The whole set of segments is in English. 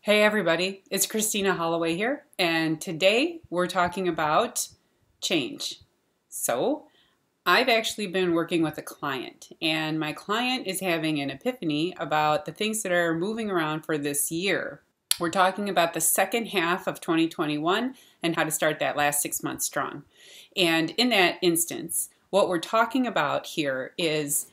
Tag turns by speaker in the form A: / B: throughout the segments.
A: Hey everybody, it's Christina Holloway here, and today we're talking about change. So, I've actually been working with a client, and my client is having an epiphany about the things that are moving around for this year. We're talking about the second half of 2021 and how to start that last 6 months strong. And in that instance, what we're talking about here is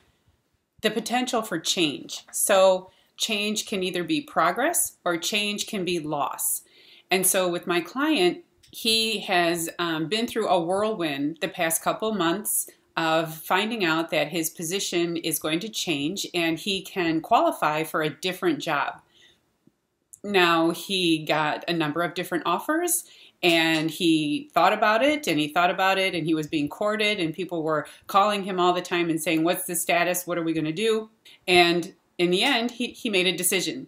A: the potential for change. So, change can either be progress or change can be loss. And so with my client, he has been through a whirlwind the past couple months of finding out that his position is going to change and he can qualify for a different job. Now, he got a number of different offers and he thought about it and he thought about it and he was being courted and people were calling him all the time and saying, what's the status? What are we going to do? And in the end, he made a decision.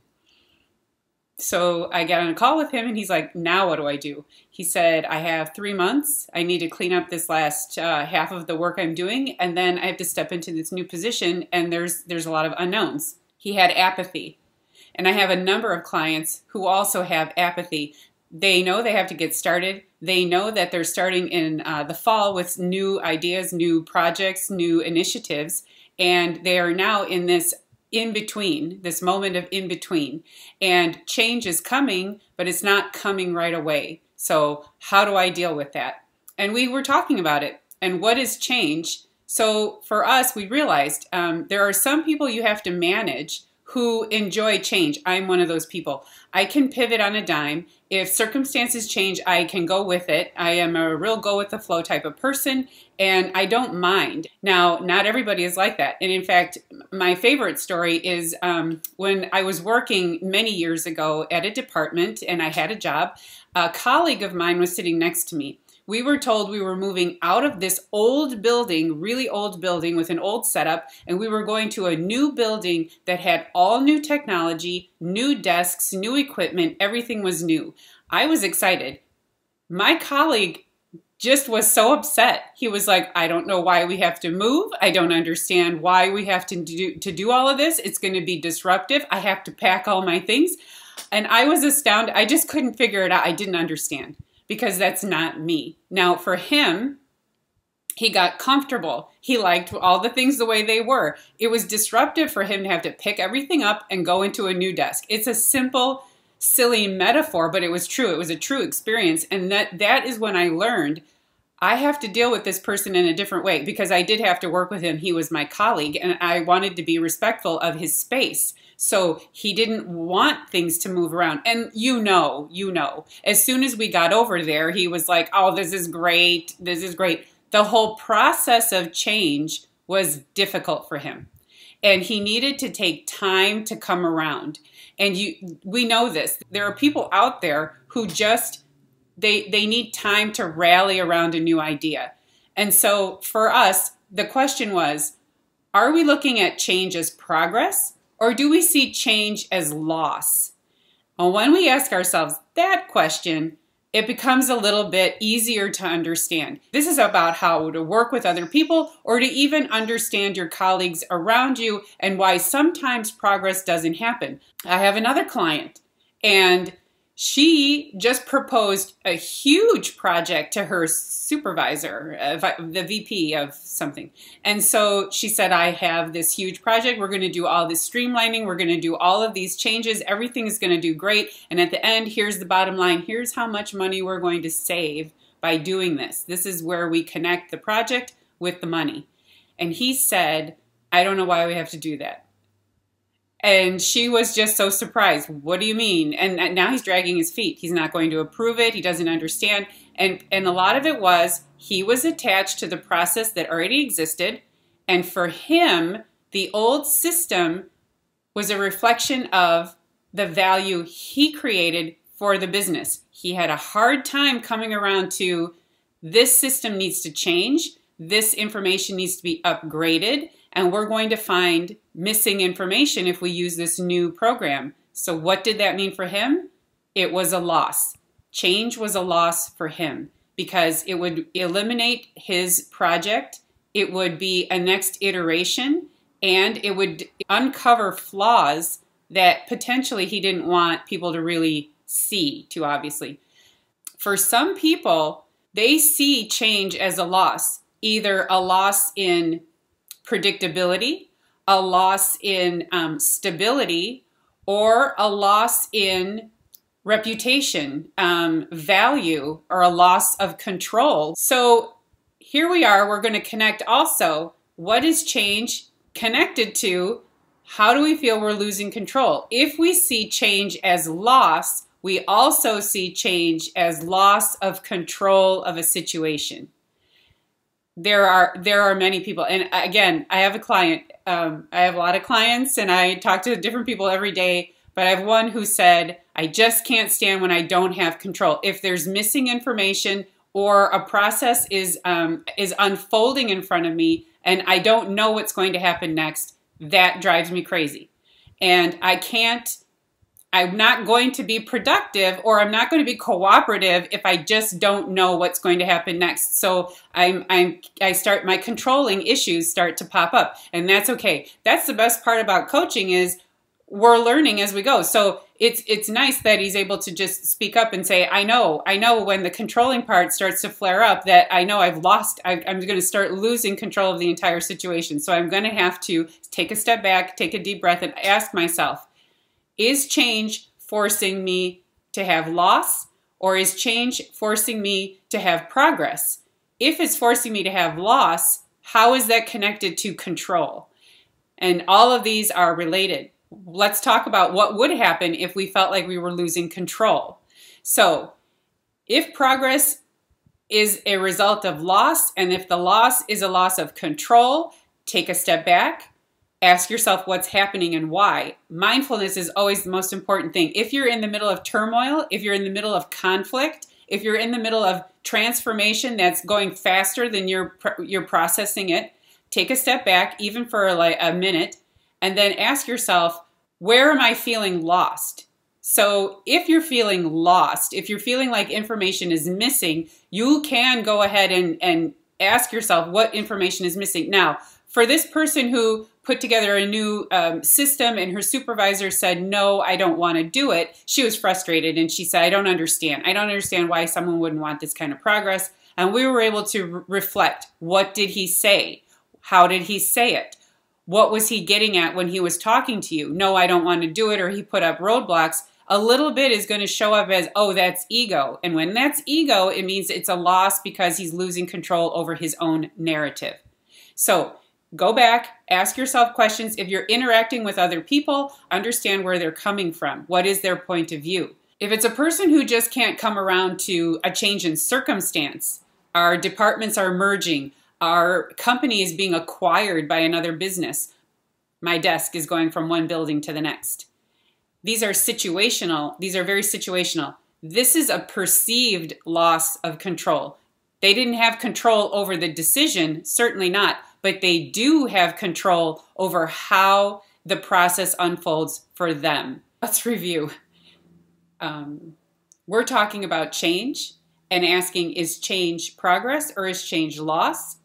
A: So I got on a call with him and he's like, now what do I do? He said, I have 3 months. I need to clean up this last half of the work I'm doing. And then I have to step into this new position and there's a lot of unknowns. He had apathy. And I have a number of clients who also have apathy. They know they have to get started. They know that they're starting in the fall with new ideas, new projects, new initiatives. And they are now in this in-between, this moment of in-between. And change is coming, but it's not coming right away. So how do I deal with that? And we were talking about it. And what is change? So for us, we realized there are some people you have to manage who enjoy change. I'm one of those people. I can pivot on a dime. If circumstances change, I can go with it. I am a real go with the flow type of person, and I don't mind. Now, not everybody is like that. And in fact, my favorite story is when I was working many years ago at a department and I had a job, a colleague of mine was sitting next to me. We were told we were moving out of this old building, really old building with an old setup, and we were going to a new building that had all new technology, new desks, new equipment, everything was new. I was excited. My colleague just was so upset. He was like, I don't know why we have to move. I don't understand why we have to do all of this. It's going to be disruptive. I have to pack all my things. And I was astounded. I just couldn't figure it out. I didn't understand. Because that's not me. Now, for him, he got comfortable. He liked all the things the way they were. It was disruptive for him to have to pick everything up and go into a new desk. It's a simple, silly metaphor, but it was true. It was a true experience. And that is when I learned I have to deal with this person in a different way because I did have to work with him. He was my colleague, and I wanted to be respectful of his space. So he didn't want things to move around. And you know, as soon as we got over there, he was like, oh, this is great. This is great. The whole process of change was difficult for him. And he needed to take time to come around. And we know this. There are people out there who just, they need time to rally around a new idea. And so for us, the question was, are we looking at change as progress? Or do we see change as loss? Well, when we ask ourselves that question, it becomes a little bit easier to understand. This is about how to work with other people or to even understand your colleagues around you and why sometimes progress doesn't happen. I have another client and she just proposed a huge project to her supervisor, the VP of something. And so she said, I have this huge project. We're going to do all this streamlining. We're going to do all of these changes. Everything is going to do great. And at the end, here's the bottom line. Here's how much money we're going to save by doing this. This is where we connect the project with the money. And he said, I don't know why we have to do that. And she was just so surprised. What do you mean? And now he's dragging his feet. He's not going to approve it. He doesn't understand. And a lot of it was he was attached to the process that already existed. And for him, the old system was a reflection of the value he created for the business. He had a hard time coming around to this system needs to change. This information needs to be upgraded. And we're going to find missing information if we use this new program. So what did that mean for him? It was a loss. Change was a loss for him because it would eliminate his project. It would be a next iteration and it would uncover flaws that potentially he didn't want people to really see too obviously. For some people, they see change as a loss, either a loss in predictability, a loss in stability, or a loss in reputation, value, or a loss of control. So here we are, we're going to connect also, what is change connected to? How do we feel we're losing control? If we see change as loss, we also see change as loss of control of a situation. There are many people, and again, I have a client. I have a lot of clients, and I talk to different people every day. But I have one who said, "I just can't stand when I don't have control. If there's missing information or a process is unfolding in front of me, and I don't know what's going to happen next, that drives me crazy, and I'm not going to be productive, or I'm not going to be cooperative if I just don't know what's going to happen next." So my controlling issues start to pop up, and that's okay. That's the best part about coaching is we're learning as we go. So it's nice that he's able to just speak up and say, I know when the controlling part starts to flare up that I know I'm going to start losing control of the entire situation. So I'm going to have to take a step back, take a deep breath, and ask myself, is change forcing me to have loss, or is change forcing me to have progress? If it's forcing me to have loss, how is that connected to control? And all of these are related. Let's talk about what would happen if we felt like we were losing control. So if progress is a result of loss, and if the loss is a loss of control, take a step back. Ask yourself what's happening and why. Mindfulness is always the most important thing. If you're in the middle of turmoil, if you're in the middle of conflict, if you're in the middle of transformation that's going faster than you're processing it, take a step back, even for like a minute, and then ask yourself, where am I feeling lost? So if you're feeling lost, if you're feeling like information is missing, you can go ahead and ask yourself what information is missing. Now, for this person who put together a new system and her supervisor said, no, I don't want to do it, she was frustrated and she said, I don't understand. I don't understand why someone wouldn't want this kind of progress. And we were able to reflect, what did he say? How did he say it? What was he getting at when he was talking to you? No, I don't want to do it, or he put up roadblocks. A little bit is going to show up as, oh, that's ego. And when that's ego, it means it's a loss because he's losing control over his own narrative. So go back, ask yourself questions. If you're interacting with other people, understand where they're coming from. What is their point of view? If it's a person who just can't come around to a change in circumstance, our departments are merging, our company is being acquired by another business, my desk is going from one building to the next. These are situational. These are very situational. This is a perceived loss of control. They didn't have control over the decision, certainly not, but they do have control over how the process unfolds for them. Let's review. We're talking about change and asking, is change progress or is change loss?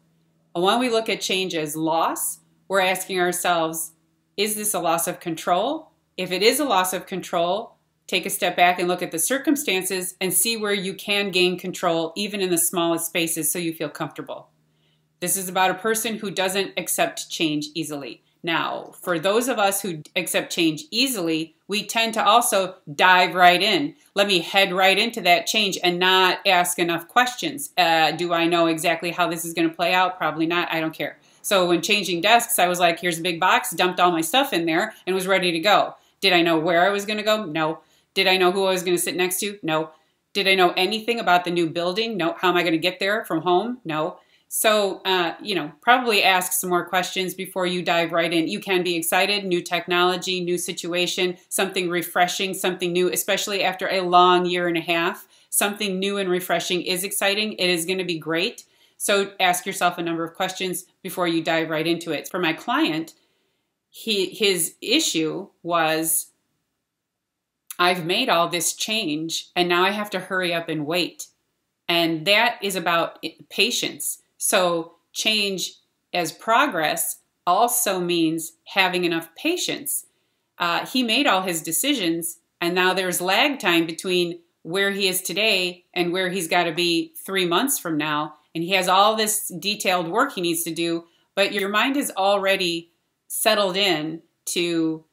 A: And when we look at change as loss, we're asking ourselves, is this a loss of control? If it is a loss of control, take a step back and look at the circumstances and see where you can gain control, even in the smallest spaces, so you feel comfortable. This is about a person who doesn't accept change easily. Now, for those of us who accept change easily, we tend to also dive right in. Let me head right into that change and not ask enough questions. Do I know exactly how this is going to play out? Probably not. I don't care. So when changing desks, I was like, here's a big box, dumped all my stuff in there, and was ready to go. Did I know where I was going to go? No. Did I know who I was going to sit next to? No. Did I know anything about the new building? No. How am I going to get there from home? No. So, probably ask some more questions before you dive right in. You can be excited, new technology, new situation, something refreshing, something new, especially after a long year and a half. Something new and refreshing is exciting. It is going to be great. So ask yourself a number of questions before you dive right into it. For my client, his issue was, I've made all this change and now I have to hurry up and wait. And that is about patience. So change as progress also means having enough patience. he made all his decisions, and now there's lag time between where he is today and where he's got to be 3 months from now. And he has all this detailed work he needs to do, but your mind is already settled in to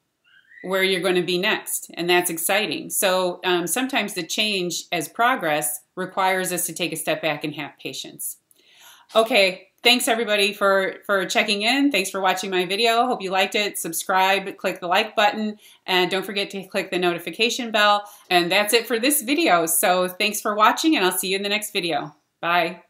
A: where you're going to be next. And that's exciting. So sometimes the change as progress requires us to take a step back and have patience. Okay, thanks everybody for checking in. Thanks for watching my video. Hope you liked it. Subscribe, click the like button, and don't forget to click the notification bell. And that's it for this video. So thanks for watching, and I'll see you in the next video. Bye.